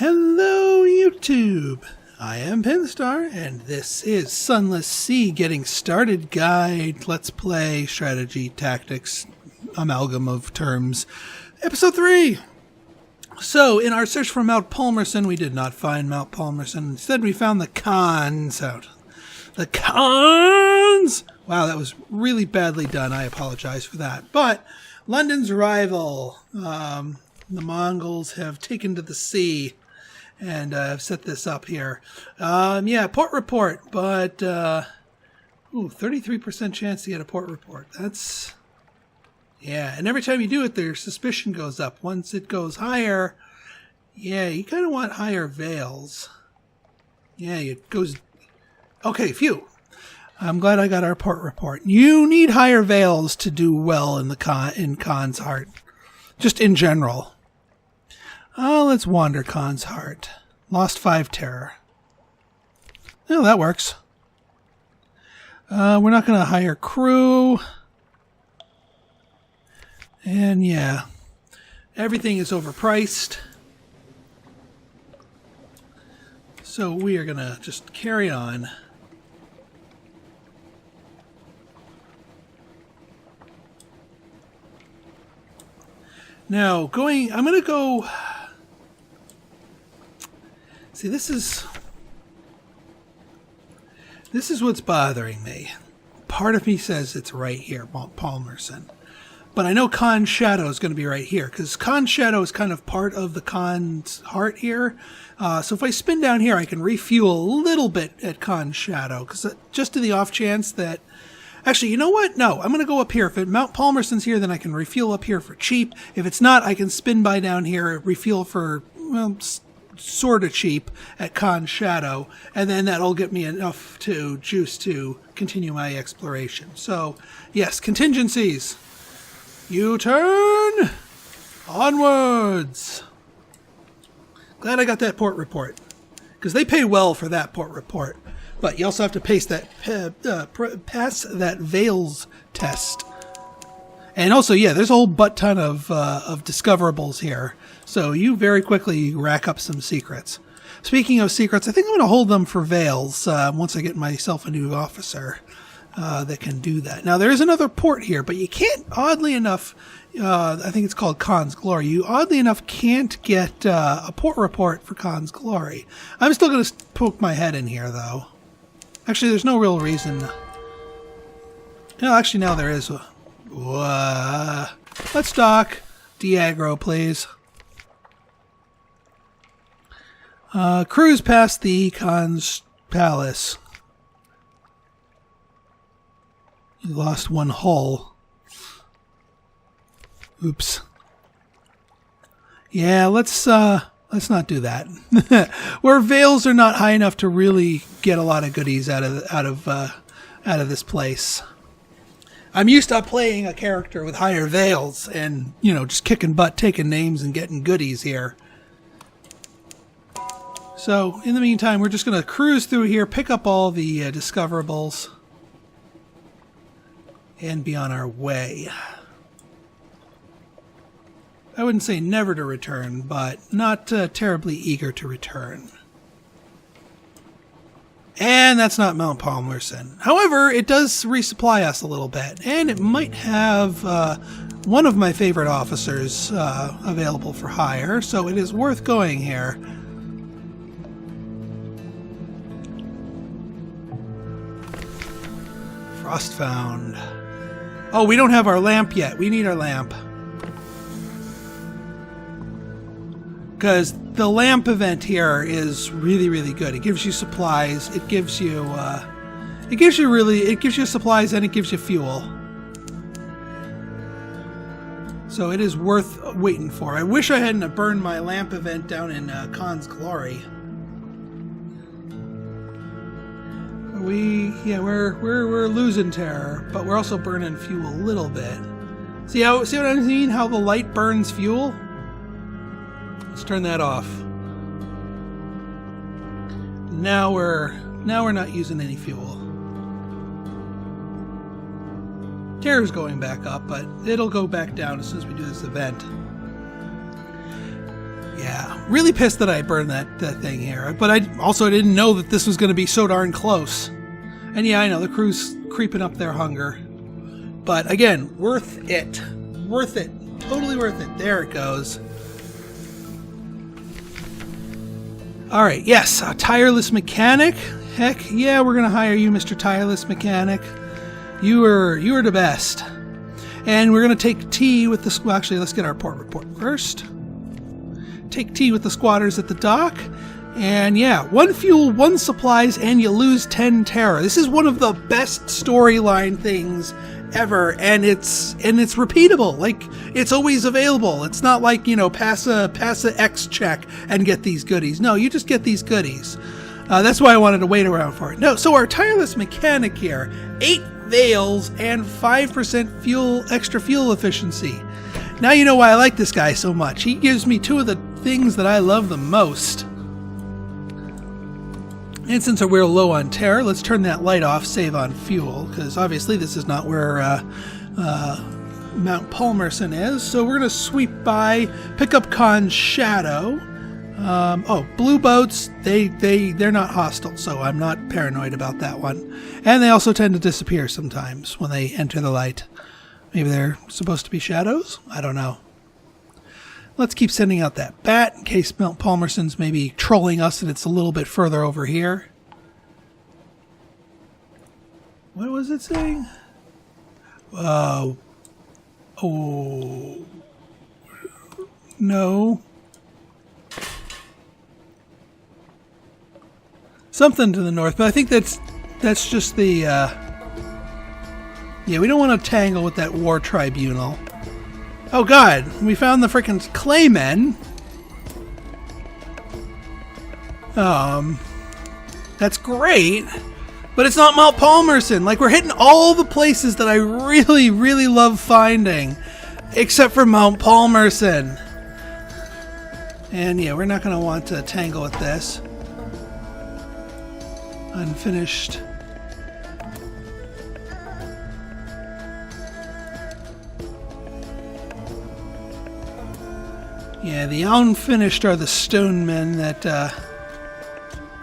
Hello YouTube! I am Pinstar, and this is Sunless Sea Getting Started Guide, Let's Play, Strategy, Tactics, Amalgam of Terms, Episode 3! So, in our search for Mount Palmerson, we did not find Mount Palmerson. Instead, we found the Khans out. The Khans! Wow, that was really badly done. I apologize for that. But, London's arrival. The Mongols have taken to the sea. And I've set this up here. Yeah, port report, but 33% chance to get a port report. That's, yeah, and every time you do it, their suspicion goes up. Once it goes higher, yeah, you kind of want higher veils. Yeah, it goes, okay, phew. I'm glad I got our port report. You need higher veils to do well in Khan's heart, just in general. Let's wander Khan's heart. Lost 5 terror. Oh, that works. We're not going to hire crew. And yeah, everything is overpriced. So we are going to just carry on. Now, I'm going to go... See, this is what's bothering me. Part of me says it's right here, Palmerson. But I know Khan's Shadow is going to be right here, because Khan's Shadow is kind of part of the Khan's heart here. So if I spin down here, I can refuel a little bit at Khan's Shadow, because just to the off chance that... Actually, you know what? No, I'm going to go up here. If Mount Palmerson's here, then I can refuel up here for cheap. If it's not, I can spin by down here, refuel for, well, sort of cheap at Khan's Shadow, and then that'll get me enough to juice to continue my exploration. So, yes, contingencies. U-turn! Onwards! Glad I got that port report, because they pay well for that port report. But you also have to pass that Veils test. And also, yeah, there's a whole butt ton of discoverables here. So you very quickly rack up some secrets. Speaking of secrets, I think I'm going to hold them for Veils once I get myself a new officer that can do that. Now, there is another port here, but you can't, oddly enough, I think it's called Khan's Glory. You, oddly enough, can't get a port report for Khan's Glory. I'm still going to poke my head in here, though. Actually, there's no real reason. No, actually, now there is. Let's dock. De-aggro, please. Cruise past the Khan's Palace. You lost one hull. Oops. Yeah, let's not do that. Where veils are not high enough to really get a lot of goodies out of this place. I'm used to playing a character with higher veils and, you know, just kicking butt, taking names, and getting goodies here. So, in the meantime, we're just going to cruise through here, pick up all the discoverables, and be on our way. I wouldn't say never to return, but not terribly eager to return. And that's not Mount Palmerson. However, it does resupply us a little bit, and it might have one of my favorite officers available for hire, so it is worth going here. Frost found. Oh, we don't have our lamp yet. We need our lamp. Because the lamp event here is really, really good. It gives you supplies. It gives you supplies, and it gives you fuel. So it is worth waiting for. I wish I hadn't burned my lamp event down in Khan's Glory. We're losing terror, but we're also burning fuel a little bit. See what I mean? How the light burns fuel? Let's turn that off. Now we're not using any fuel. Terror's going back up, but it'll go back down as soon as we do this event. Yeah, really pissed that I burned that thing here. But I also didn't know that this was going to be so darn close. And yeah, I know, the crew's creeping up their hunger. But again, worth it. Worth it. Totally worth it. There it goes. Alright, yes, a tireless mechanic. Heck, yeah, we're going to hire you, Mr. Tireless Mechanic. You are the best. And we're going to take tea with the... Well, actually, let's get our port report first. Take tea with the squatters at the dock. And yeah, 1 fuel, 1 supplies, and you lose 10 terror. This is one of the best storyline things ever, and it's repeatable. Like, it's always available. It's not like, you know, pass a X check and get these goodies. No, you just get these goodies. That's why I wanted to wait around for it. No, so our tireless mechanic here, 8 veils and 5% extra fuel efficiency. Now you know why I like this guy so much. He gives me 2 of the things that I love the most. And since we're low on terror, let's turn that light off, save on fuel, because obviously this is not where Mount Palmerson is. So we're going to sweep by, pick up Khan's shadow. Oh, blue boats, they're not hostile, so I'm not paranoid about that one. And they also tend to disappear sometimes when they enter the light. Maybe they're supposed to be shadows? I don't know. Let's keep sending out that bat in case Mount Palmerson's maybe trolling us and it's a little bit further over here. What was it saying? Oh. No. Something to the north, but I think that's just the... Yeah, we don't want to tangle with that war tribunal. Oh god, we found the frickin' Claymen. That's great, but it's not Mount Palmerson. Like, we're hitting all the places that I really, really love finding, except for Mount Palmerson. And yeah, we're not going to want to tangle with this. Unfinished. Yeah, the unfinished are the stone men that,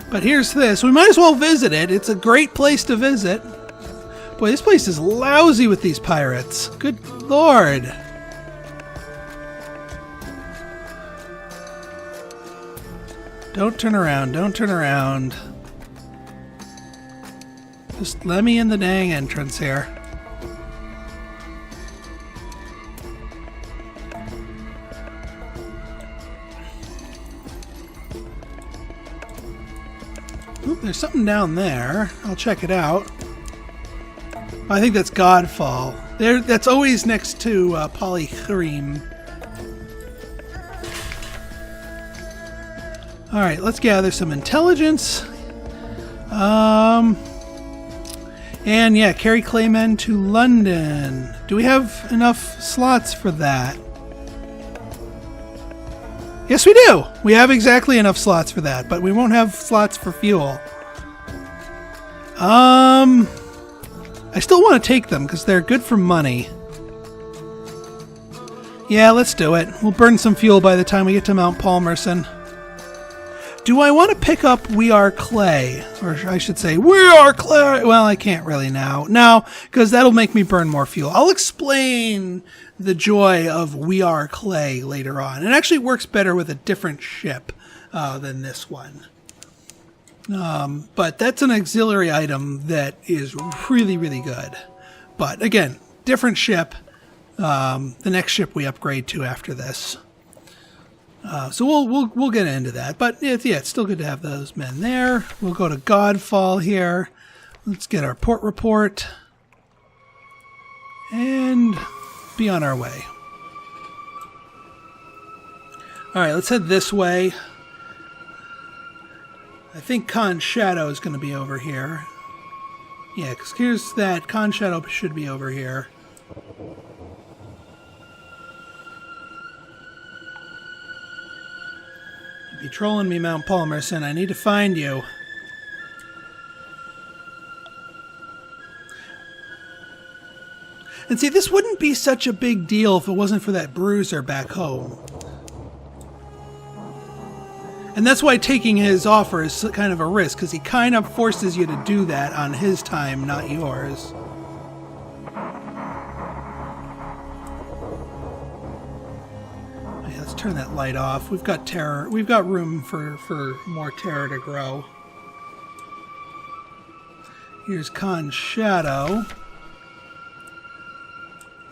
But here's this. We might as well visit it. It's a great place to visit. Boy, this place is lousy with these pirates. Good lord. Don't turn around. Don't turn around. Just let me in the dang entrance here. Oop, there's something down there. I'll check it out. I think that's Godfall. That's always next to Polychreme. Alright, let's gather some intelligence. And yeah, carry Claymen to London. Do we have enough slots for that? Yes, we do! We have exactly enough slots for that, but we won't have slots for fuel. I still want to take them because they're good for money. Yeah, let's do it. We'll burn some fuel by the time we get to Mount Palmerson. Do I want to pick up We Are Clay? Or I should say, We Are Clay! Well, I can't really now. No, because that'll make me burn more fuel. I'll explain the joy of We Are Clay later on. It actually works better with a different ship than this one. But that's an auxiliary item that is really, really good. But again, different ship. The next ship we upgrade to after this. So we'll get into that. But it's still good to have those men there. We'll go to Godfall here. Let's get our port report. And be on our way. Alright, let's head this way. I think Khan's shadow is going to be over here. Yeah, because here's that. Khan's shadow should be over here. You're trolling me, Mount Palmerson. I need to find you. And see, this wouldn't be such a big deal if it wasn't for that bruiser back home. And that's why taking his offer is kind of a risk, because he kind of forces you to do that on his time, not yours. Yeah, let's turn that light off. We've got terror. We've got room for more terror to grow. Here's Khan's shadow.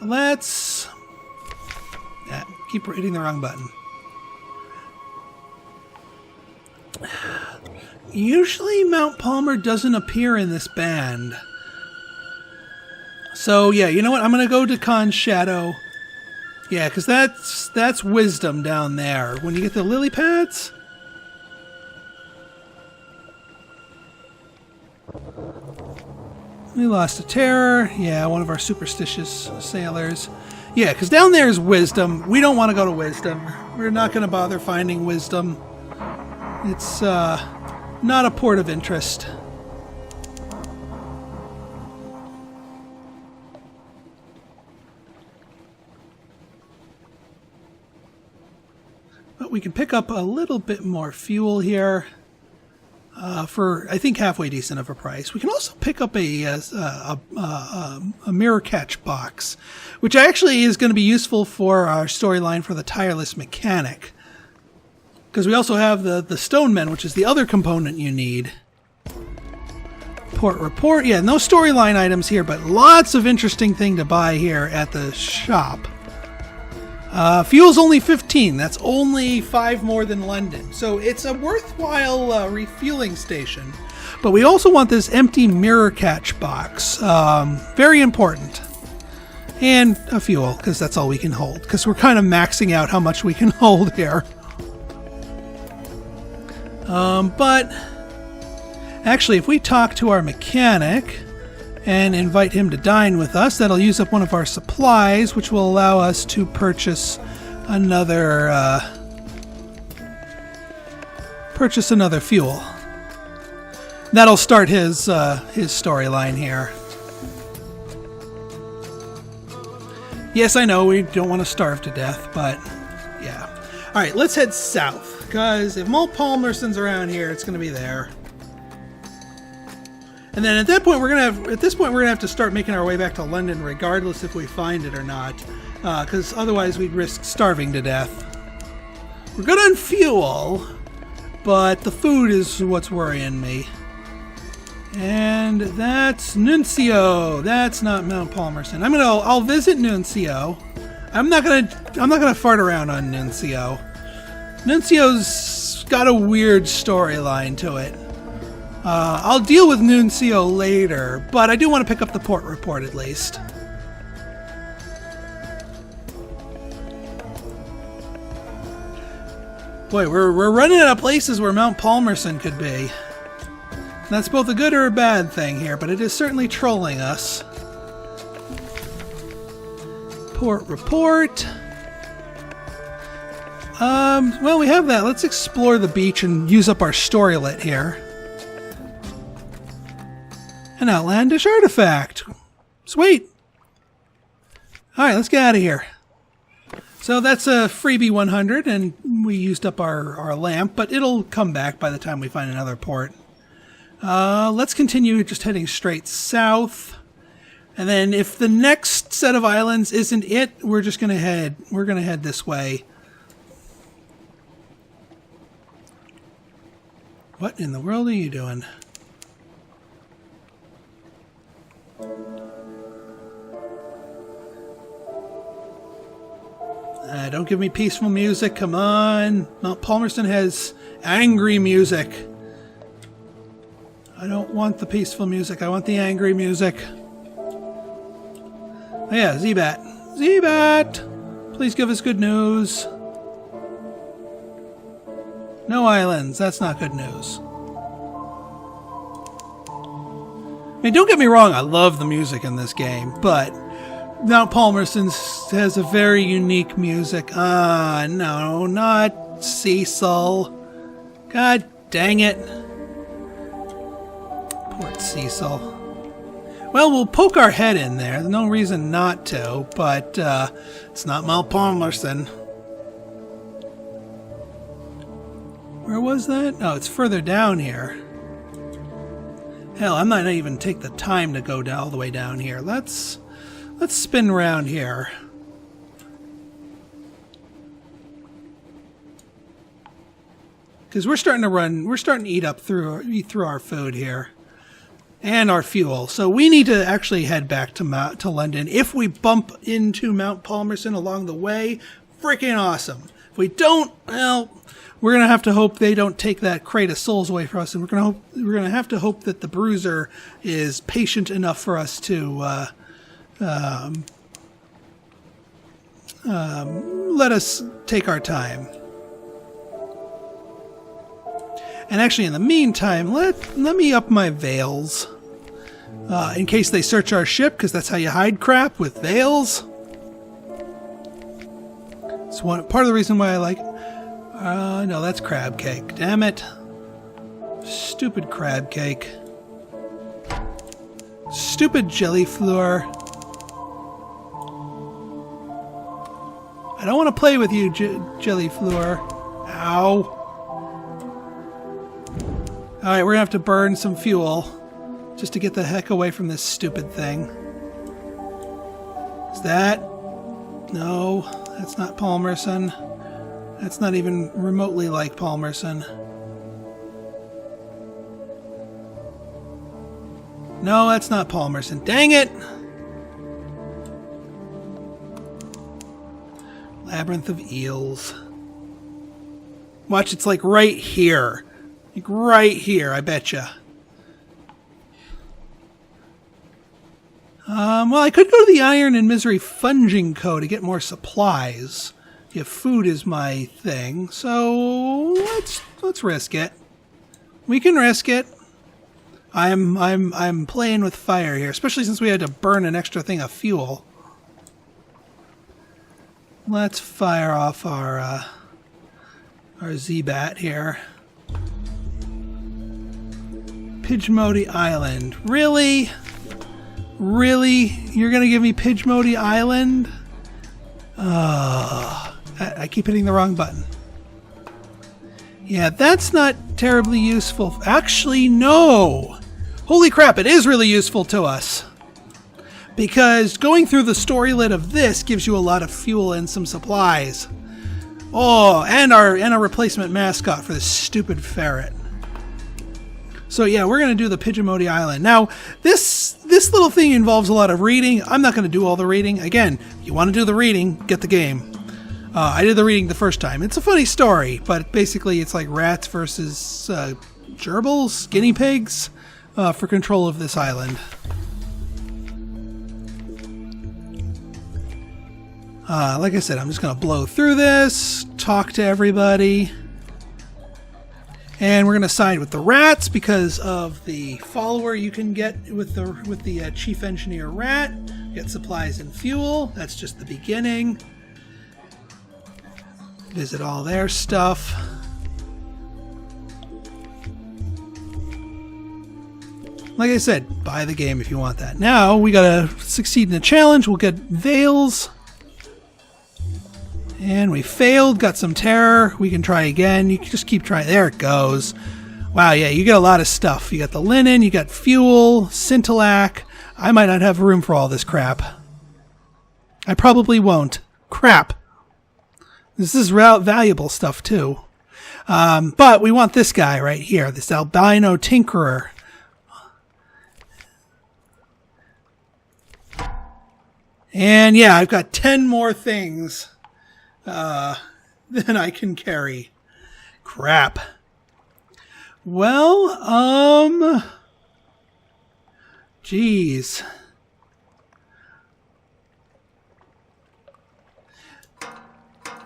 Let's... Yeah, keep hitting the wrong button. Usually Mount Palmer doesn't appear in this band. So yeah, you know what? I'm going to go to Khan's shadow. Yeah, because that's wisdom down there. When you get the lily pads... We lost a terror. Yeah, one of our superstitious sailors. Yeah, because down there is wisdom. We don't want to go to wisdom. We're not going to bother finding wisdom. It's not a port of interest. But we can pick up a little bit more fuel here. For, I think, halfway decent of a price. We can also pick up a mirror catch box, which actually is going to be useful for our storyline for the tireless mechanic. Because we also have the Stonemen, which is the other component you need. Port report. Yeah, no storyline items here, but lots of interesting thing to buy here at the shop. Fuel's only 15. That's only 5 more than London. So it's a worthwhile refueling station. But we also want this empty mirror catch box. Very important. And a fuel, because that's all we can hold. Because we're kind of maxing out how much we can hold here. But actually, if we talk to our mechanic and invite him to dine with us, that'll use up one of our supplies, which will allow us to purchase another fuel. That'll start his storyline here. Yes, I know we don't want to starve to death, but yeah. All right, let's head south, because if Malt Palmerson's around here, it's going to be there. And then at this point we're gonna have to start making our way back to London, regardless if we find it or not, because otherwise we'd risk starving to death. We're good on fuel, but the food is what's worrying me. And that's Nuncio. That's not Mount Palmerson. I'll visit Nuncio. I'm not gonna fart around on Nuncio. Nuncio's got a weird storyline to it. I'll deal with Nuncio later, but I do want to pick up the port report at least. Boy, we're running out of places where Mount Palmerson could be. That's both a good or a bad thing here, but it is certainly trolling us. Port report. Well, we have that. Let's explore the beach and use up our storylet here. An outlandish artifact. Sweet. Alright, let's get out of here. So that's a freebie 100, and we used up our lamp, but it'll come back by the time we find another port. Let's continue just heading straight south. And then if the next set of islands isn't it, we're gonna head this way. What in the world are you doing? Don't give me peaceful music, come on. Mount Palmerson has angry music. I don't want the peaceful music, I want the angry music. Oh yeah, Z-Bat. Z-Bat! Please give us good news. No islands, that's not good news. I mean, don't get me wrong, I love the music in this game, but Mount Palmerson has a very unique music. No, not Cecil. God dang it. Port Cecil. Well, we'll poke our head in there. There's no reason not to, but it's not Mount Palmerson. Where was that? Oh, it's further down here. Hell, I'm not even take the time to go all the way down here. Let's spin around here. Because we're starting to eat through our food here. And our fuel. So we need to actually head back to London. If we bump into Mount Palmerson along the way, freaking awesome. If we don't, well, we're going to have to hope they don't take that crate of souls away from us, and we're going to have to hope that the Bruiser is patient enough for us to let us take our time. And actually, in the meantime, let me up my veils. In case they search our ship, because that's how you hide crap, with veils. It's part of the reason why I like... no, that's crab cake. Damn it. Stupid crab cake. Stupid jelly floor. I don't want to play with you, jelly floor. Ow. Alright, we're going to have to burn some fuel just to get the heck away from this stupid thing. Is that? No, that's not Palmerson. That's not even remotely like Palmerson. No, that's not Palmerson. Dang it! Labyrinth of Eels. Watch, it's like right here. Like right here, I betcha. Well, I could go to the Iron and Misery Funging Co. to get more supplies. If food is my thing, so let's risk it. We can risk it. I'm playing with fire here, especially since we had to burn an extra thing of fuel. Let's fire off our Z-Bat here. Pidge Modi Island. Really? Really? You're gonna give me Pidge Modi Island? I keep hitting the wrong button. Yeah, that's not terribly useful. Actually, no! Holy crap, it is really useful to us. Because going through the storylet of this gives you a lot of fuel and some supplies. Oh, and a replacement mascot for this stupid ferret. So yeah, we're going to do the Pidge Modi Island. Now, this little thing involves a lot of reading. I'm not going to do all the reading. Again, if you want to do the reading, get the game. I did the reading the first time. It's a funny story, but basically it's like rats versus gerbils, guinea pigs, for control of this island. Like I said, I'm just going to blow through this, talk to everybody. And we're going to side with the rats because of the follower you can get with the chief engineer rat. Get supplies and fuel. That's just the beginning. Visit all their stuff. Like I said, buy the game if you want that. Now we gotta succeed in the challenge. We'll get veils. And we failed, got some terror. We can try again. You can just keep trying. There it goes. Wow, yeah, you get a lot of stuff. You got the linen, you got fuel, scintillac. I might not have room for all this crap. I probably won't. Crap. This is valuable stuff, too. But we want this guy right here, this albino tinkerer. And yeah, I've got 10 more things than I can carry. Crap. Well, geez.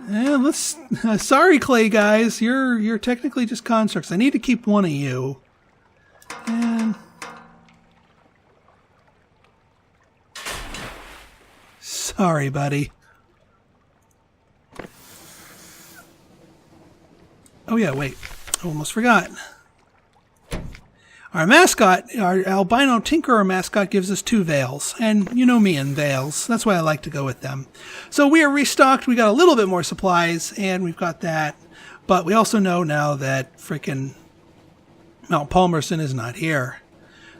Yeah, let's. Sorry, Clay guys. You're technically just constructs. I need to keep one of you. And sorry, buddy. Oh yeah, wait. I almost forgot. Our mascot, our albino tinkerer mascot, gives us 2 veils. And you know me and veils. That's why I like to go with them. So we are restocked. We got a little bit more supplies, and we've got that. But we also know now that frickin' Mount Palmerson is not here.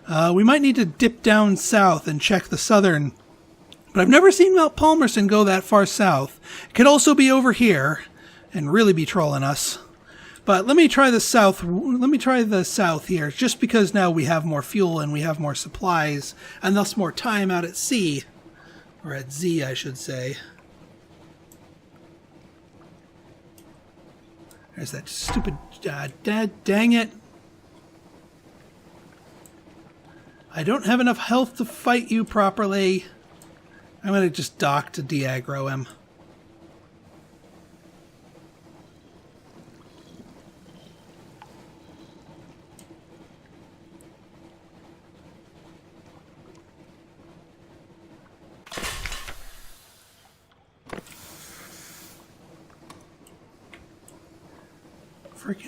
We might need to dip down south and check the southern. But I've never seen Mount Palmerson go that far south. It could also be over here and really be trolling us. But let me try the south. Let me try the south here, just because now we have more fuel and we have more supplies, and thus more time out at sea, or at Z, I should say. There's that stupid. Dang it! I don't have enough health to fight you properly. I'm gonna just dock to de-aggro him.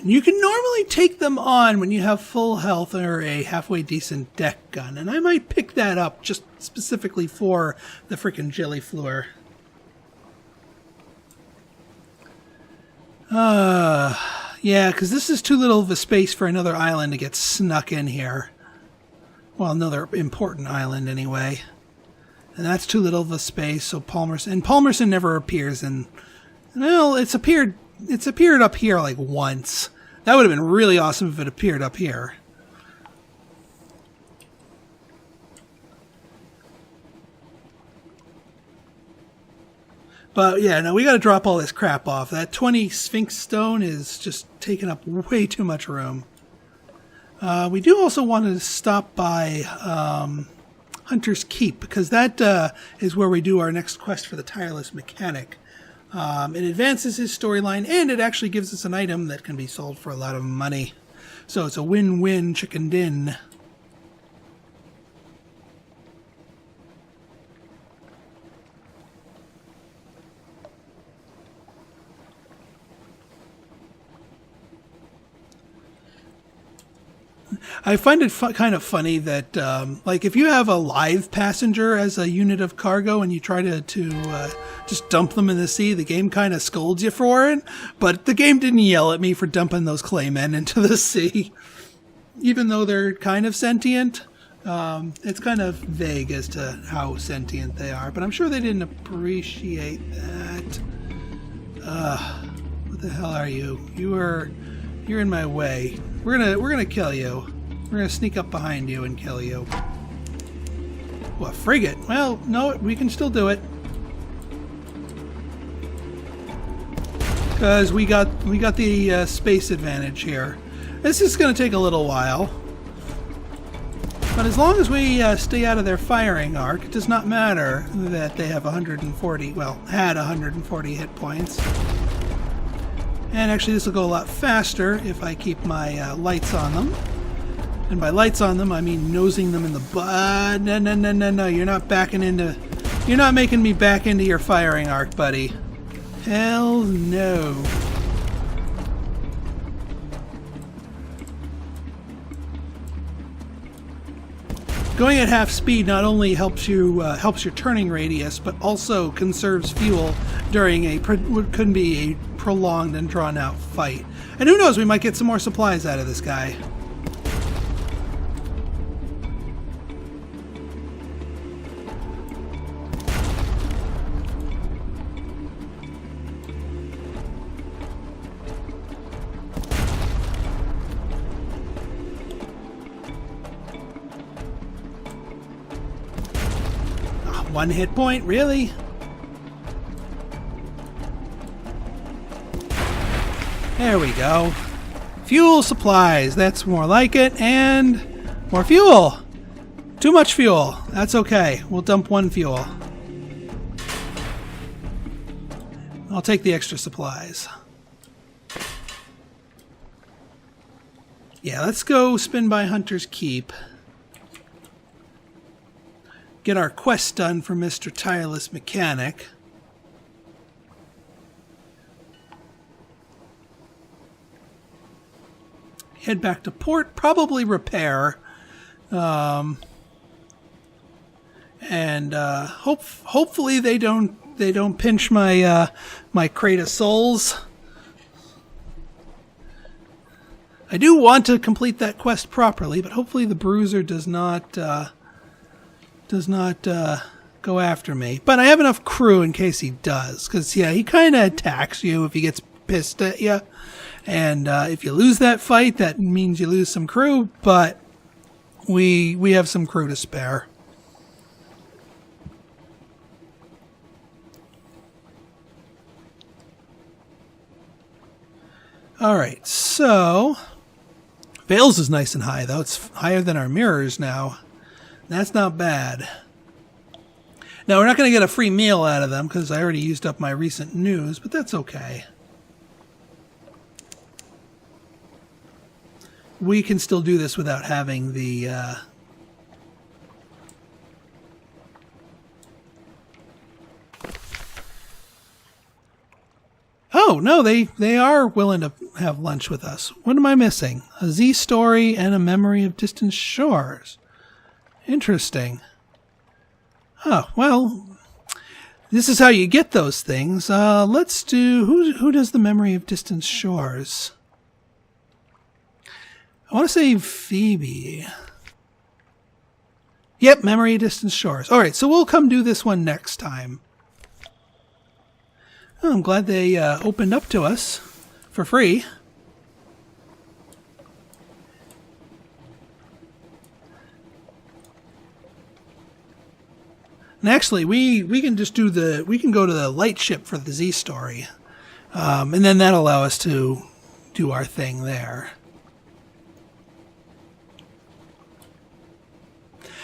You can normally take them on when you have full health or a halfway decent deck gun, and I might pick that up just specifically for the frickin' Gilliflower. Yeah, because this is too little of a space for another island to get snuck in here. Well, another important island anyway. And that's too little of a space, so Palmerson... And Palmerson never appears in... Well, it's appeared up here like once. That would have been really awesome if it appeared up here. But yeah, no, we got to drop all this crap off. That 20 Sphinx stone is just taking up way too much room. We do also want to stop by Hunter's Keep, because that is where we do our next quest for the tireless mechanic. It advances his storyline, and it actually gives us an item that can be sold for a lot of money. So it's a win-win chicken din. I find it kind of funny that, like, if you have a live passenger as a unit of cargo and you try to just dump them in the sea, the game kind of scolds you for it. But the game didn't yell at me for dumping those Claymen into the sea. Even though they're kind of sentient, it's kind of vague as to how sentient they are. But I'm sure they didn't appreciate that. What the hell are you? You're in my way. We're gonna kill you. We're gonna sneak up behind you and kill you. What, frigate? Well, no, we can still do it. Because we got the space advantage here. This is gonna take a little while. But as long as we stay out of their firing arc, it does not matter that they have 140, well, had 140 hit points. And actually this will go a lot faster if I keep my lights on them. And by lights on them, I mean nosing them in the butt. No, you're not backing into... You're not making me back into your firing arc, buddy. Hell no. Going at half speed not only helps helps your turning radius, but also conserves fuel during what could be a prolonged and drawn out fight. And who knows, we might get some more supplies out of this guy. One hit point, really? There we go. Fuel supplies, that's more like it, and more fuel. Too much fuel, that's okay. We'll dump one fuel. I'll take the extra supplies. Yeah, let's go spin by Hunter's Keep. Get our quest done for Mr. Tireless Mechanic. Head back to port, probably repair, and hopefully they don't pinch my my crate of souls. I do want to complete that quest properly, but hopefully the bruiser does not go after me. But I have enough crew in case he does, because yeah, he kind of attacks you if he gets pissed at you. And if you lose that fight, that means you lose some crew, but we have some crew to spare. Alright, so Vales is nice and high, though. It's higher than our mirrors now. That's not bad. Now, we're not going to get a free meal out of them, because I already used up my recent news, but that's okay. We can still do this without having the... Oh, no, they are willing to have lunch with us. What am I missing? A Z story and a memory of distant shores. Interesting. Oh, well, this is how you get those things. Let's do... Who does the memory of distant shores? I want to say Phoebe. Yep, memory of distant shores. All right, so we'll come do this one next time. Oh, I'm glad they opened up to us for free. And actually, we can just do we can go to the light ship for the Z story. And then that'll allow us to do our thing there.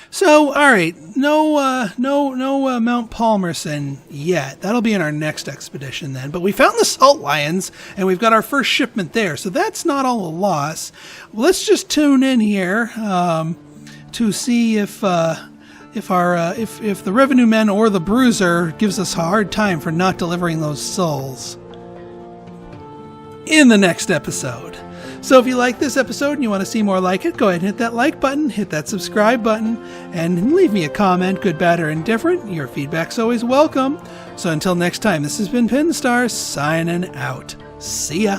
So, all right, no Mount Palmerson yet. That'll be in our next expedition then. But we found the salt lions, and we've got our first shipment there. So that's not all a loss. Well, let's just tune in here to see if the revenue men or the bruiser gives us a hard time for not delivering those souls in the next episode. So if you like this episode and you want to see more like it, go ahead and hit that like button, hit that subscribe button, and leave me a comment, good, bad, or indifferent. Your feedback's always welcome. So until next time, this has been Pinstar signing out. See ya.